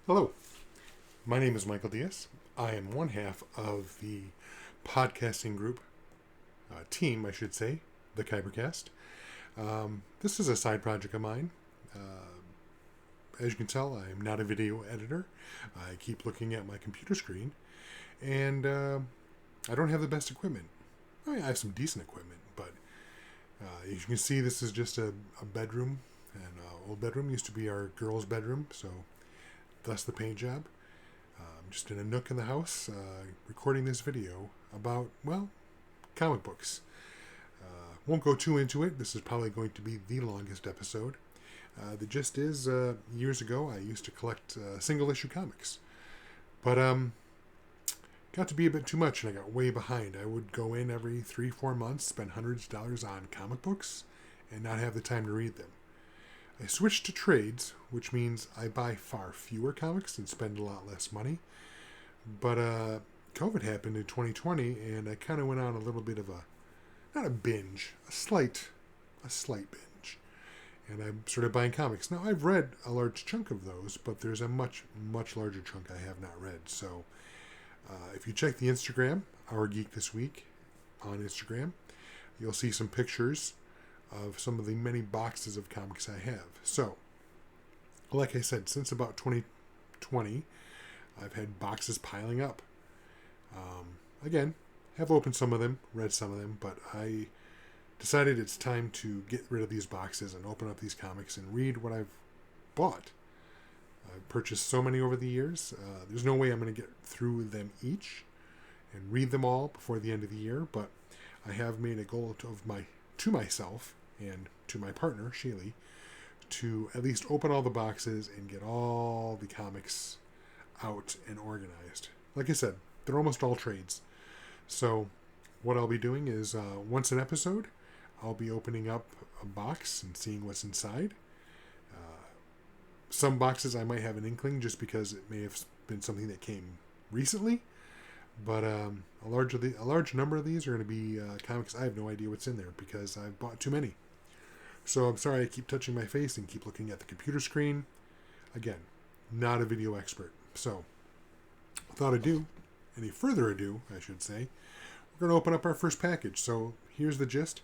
Hello, my name is Michael Diaz. I am one half of the podcasting group, team, I should say, the Kybercast. This is a side project of mine. As you can tell, I am not a video editor. I keep looking at my computer screen, and I don't have the best equipment. I have some decent equipment, but as you can see, this is just a bedroom. An old bedroom used to be our girls' bedroom, so thus the paint job. I'm just in a nook in the house recording this video about, well, comic books. Won't go too into it. This is probably going to be the longest episode. The gist is, years ago, I used to collect single-issue comics. But got to be a bit too much, and I got way behind. I would go in every 3-4 months, spend hundreds of dollars on comic books, and not have the time to read them. I switched to trades, which means I buy far fewer comics and spend a lot less money. But COVID happened in 2020, and I kind of went on a little bit of not a binge, a slight binge. And I started buying comics. Now, I've read a large chunk of those, but there's a much, much larger chunk I have not read. So if you check the Instagram, Our Geek This Week on Instagram, you'll see some pictures of some of the many boxes of comics I have. So, like I said, since about 2020, I've had boxes piling up. Again, have opened some of them, read some of them, but I decided it's time to get rid of these boxes and open up these comics and read what I've bought. I've purchased so many over the years. There's no way I'm going to get through them each and read them all before the end of the year, but I have made a goal to myself and to my partner, Sheely, to at least open all the boxes and get all the comics out and organized. Like I said, they're almost all trades. So what I'll be doing is once an episode, I'll be opening up a box and seeing what's inside. Some boxes I might have an inkling just because it may have been something that came recently. But a large number of these are going to be comics I have no idea what's in there because I've bought too many. So I'm sorry I keep touching my face and keep looking at the computer screen. Again, not a video expert. So without any further ado, I should say, we're going to open up our first package. So here's the gist.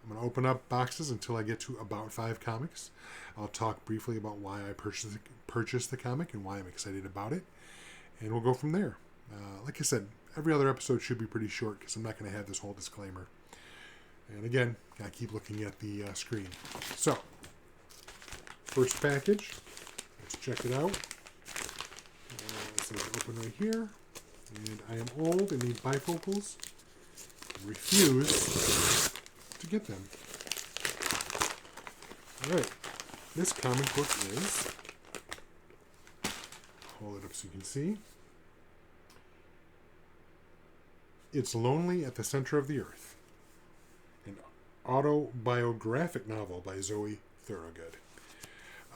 I'm going to open up boxes until I get to about 5 comics. I'll talk briefly about why I purchased the comic and why I'm excited about it. And we'll go from there. Like I said, every other episode should be pretty short because I'm not going to have this whole disclaimer. And again, I keep looking at the screen. So, first package. Let's check it out. So it's open right here. And I am old and need bifocals. I refuse to get them. Alright. This comic book is... Hold it up so you can see. It's Lonely at the Center of the Earth, an autobiographic novel by Zoe Thorogood.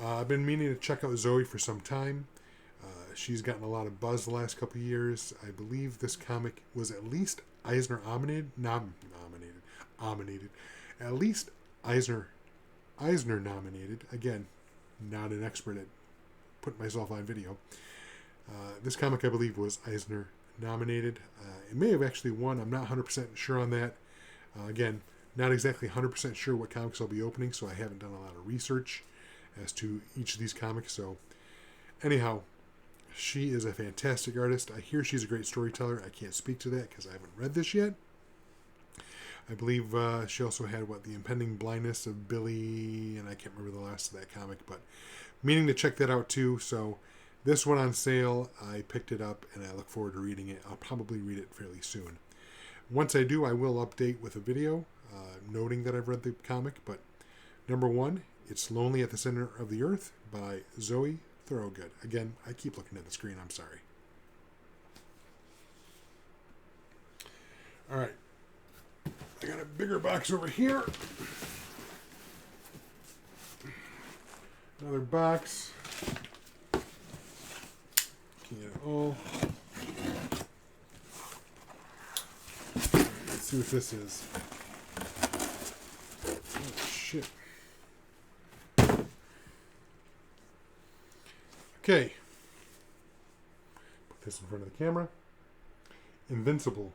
I've been meaning to check out Zoe for some time. She's gotten a lot of buzz the last couple of years. I believe this comic was at least Eisner nominated. At least Eisner nominated. Again, not an expert at putting myself on video. This comic, I believe, was Eisner nominated. It may have actually won. I'm not 100% sure on that. Again, not exactly 100% sure what comics I'll be opening, so I haven't done a lot of research as to each of these comics. So, anyhow, she is a fantastic artist. I hear she's a great storyteller. I can't speak to that because I haven't read this yet. I believe she also had, The Impending Blindness of Billy, and I can't remember the last of that comic, but meaning to check that out too. So, this one on sale, I picked it up, and I look forward to reading it. I'll probably read it fairly soon. Once I do, I will update with a video noting that I've read the comic. But number 1, it's Lonely at the Center of the Earth by Zoe Thorogood. Again, I keep looking at the screen. I'm sorry. All right. I got a bigger box over here. Another box. Looking at it all. Let's see what this is. Oh, shit. Okay. this in front of the camera. Invincible.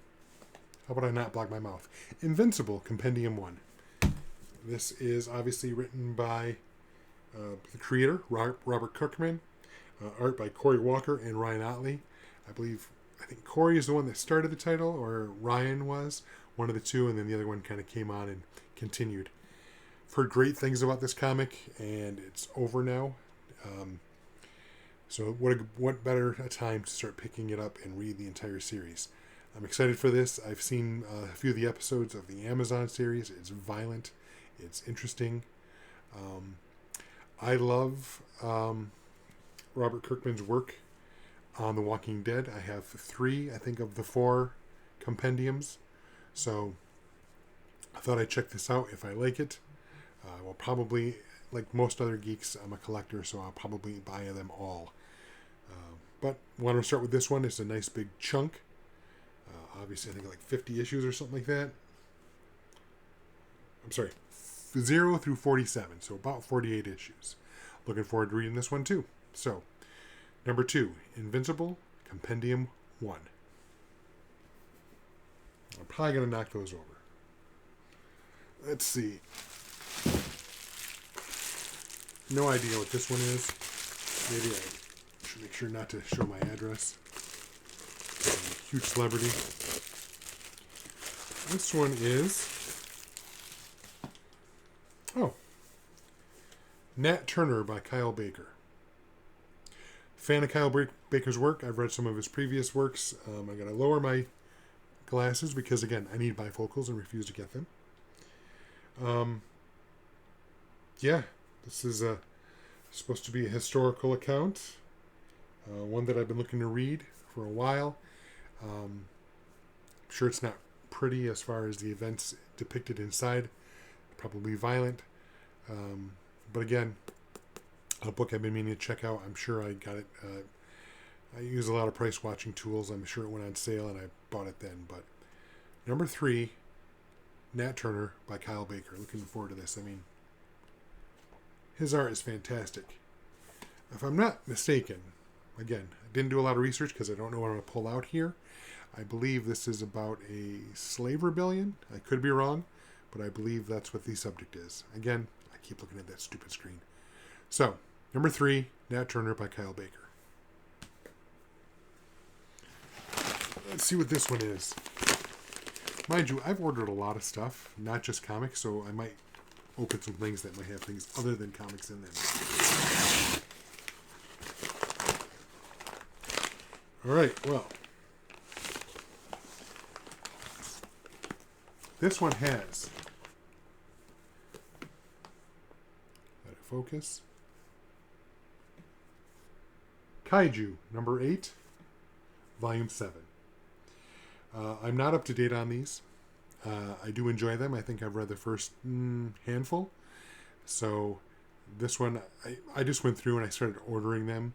How about I not block my mouth? Invincible, Compendium 1. This is obviously written by the creator, Robert Kirkman. Art by Corey Walker and Ryan Otley. I think Corey is the one that started the title, or Ryan was, one of the two, and then the other one kind of came on and continued. I've heard great things about this comic, and it's over now. So what better a time to start picking it up and read the entire series. I'm excited for this. I've seen a few of the episodes of the Amazon series. It's violent. It's interesting. I love Robert Kirkman's work on The Walking Dead. I have 3, I think, of the 4 compendiums. So I thought I'd check this out if I like it. I will probably, like most other geeks, I'm a collector, so I'll probably buy them all. But want to start with this one. It's a nice big chunk. Obviously, I think like 50 issues or something like that. I'm sorry, 0 through 47, so about 48 issues. Looking forward to reading this one too. So, number 2, Invincible, Compendium 1. I'm probably going to knock those over. Let's see. No idea what this one is. Maybe I should make sure not to show my address. I'm a huge celebrity. This one is... Nat Turner by Kyle Baker. Fan of Kyle Baker's work. I've read some of his previous works. I gotta lower my glasses because, again, I need bifocals and refuse to get them. This is supposed to be a historical account. One that I've been looking to read for a while. I'm sure it's not pretty as far as the events depicted inside. Probably violent. But again, a book I've been meaning to check out. I'm sure I got it. I use a lot of price watching tools. I'm sure it went on sale and I bought it then. But number 3, Nat Turner by Kyle Baker. Looking forward to this. I mean, his art is fantastic. If I'm not mistaken, again, I didn't do a lot of research because I don't know what I'm going to pull out here. I believe this is about a slave rebellion. I could be wrong, but I believe that's what the subject is. Again, I keep looking at that stupid screen. So, number 3, Nat Turner by Kyle Baker. Let's see what this one is. Mind you, I've ordered a lot of stuff, not just comics, so I might open some things that might have things other than comics in them. Alright, well. This one has... Let it focus. Kaiju, number 8, volume 7. I'm not up to date on these. I do enjoy them. I think I've read the first handful. So this one, I just went through and I started ordering them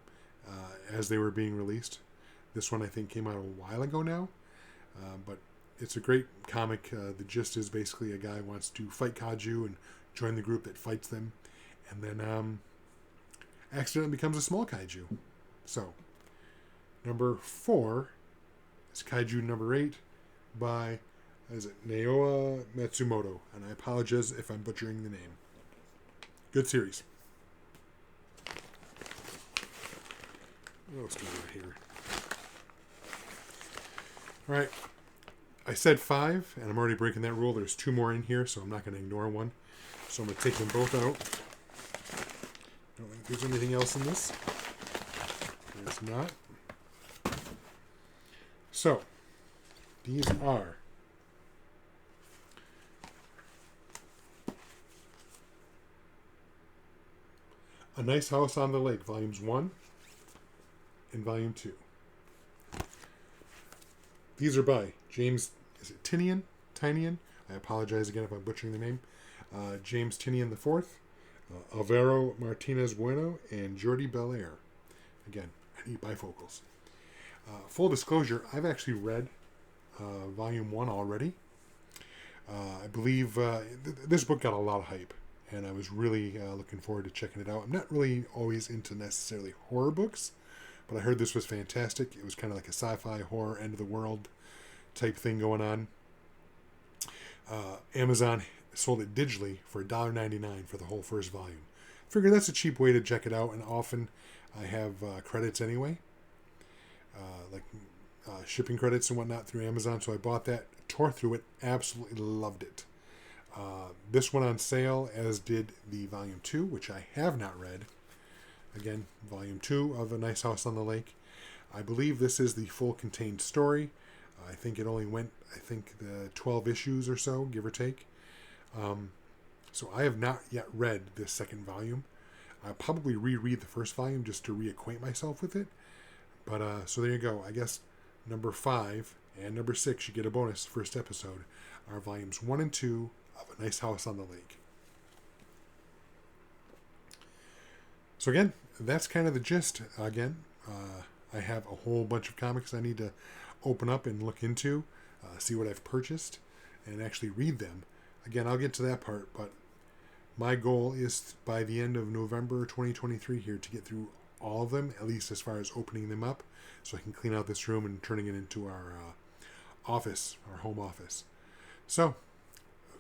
as they were being released. This one I think came out a while ago now. But it's a great comic. The gist is basically a guy wants to fight kaiju and join the group that fights them. And then accidentally becomes a small kaiju. So, number 4 is Kaiju number 8 by, Naoya Matsumoto. And I apologize if I'm butchering the name. Good series. What else do we got here? Alright. I said 5, and I'm already breaking that rule. There's 2 more in here, so I'm not going to ignore one. So I'm going to take them both out. Don't think there's anything else in this. There's not. So, these are A Nice House on the Lake, Volumes 1 and Volume 2. These are by James, is it Tinian? I apologize again if I'm butchering the name. James Tinian IV, Alvaro Martinez Bueno, and Jordi Belair. Again, I need bifocals. Full disclosure, I've actually read Volume 1 already. I believe this book got a lot of hype, and I was really looking forward to checking it out. I'm not really always into necessarily horror books, but I heard this was fantastic. It was kind of like a sci-fi horror end of the world type thing going on. Amazon sold it digitally for $1.99 for the whole first volume. Figure that's a cheap way to check it out, and often I have credits anyway, like shipping credits and whatnot through Amazon. So I bought that, tore through it, absolutely loved it. This went on sale, as did the Volume 2, which I have not read. Again, Volume 2 of A Nice House on the Lake. I believe this is the full contained story. I think it only went, the 12 issues or so, give or take. So I have not yet read this second volume. I'll probably reread the first volume just to reacquaint myself with it. But so there you go. I guess number 5 and number 6, you get a bonus first episode, are volumes 1 and 2 of A Nice House on the Lake. So again, that's kind of the gist. Again, I have a whole bunch of comics I need to open up and look into, see what I've purchased, and actually read them. Again, I'll get to that part, but my goal is by the end of November 2023 here to get through all of them, at least as far as opening them up, so I can clean out this room and turning it into our office, our home office. So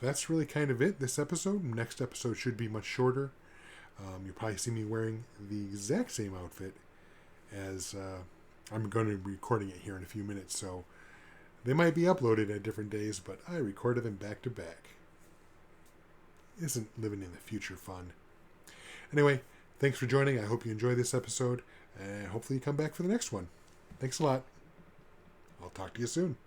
that's really kind of it this episode. Next episode should be much shorter. You'll probably see me wearing the exact same outfit as I'm going to be recording it here in a few minutes, so they might be uploaded at different days, but I recorded them back to back. Isn't living in the future fun? Anyway, thanks for joining. I hope you enjoyed this episode, and hopefully you come back for the next one. Thanks a lot. I'll talk to you soon.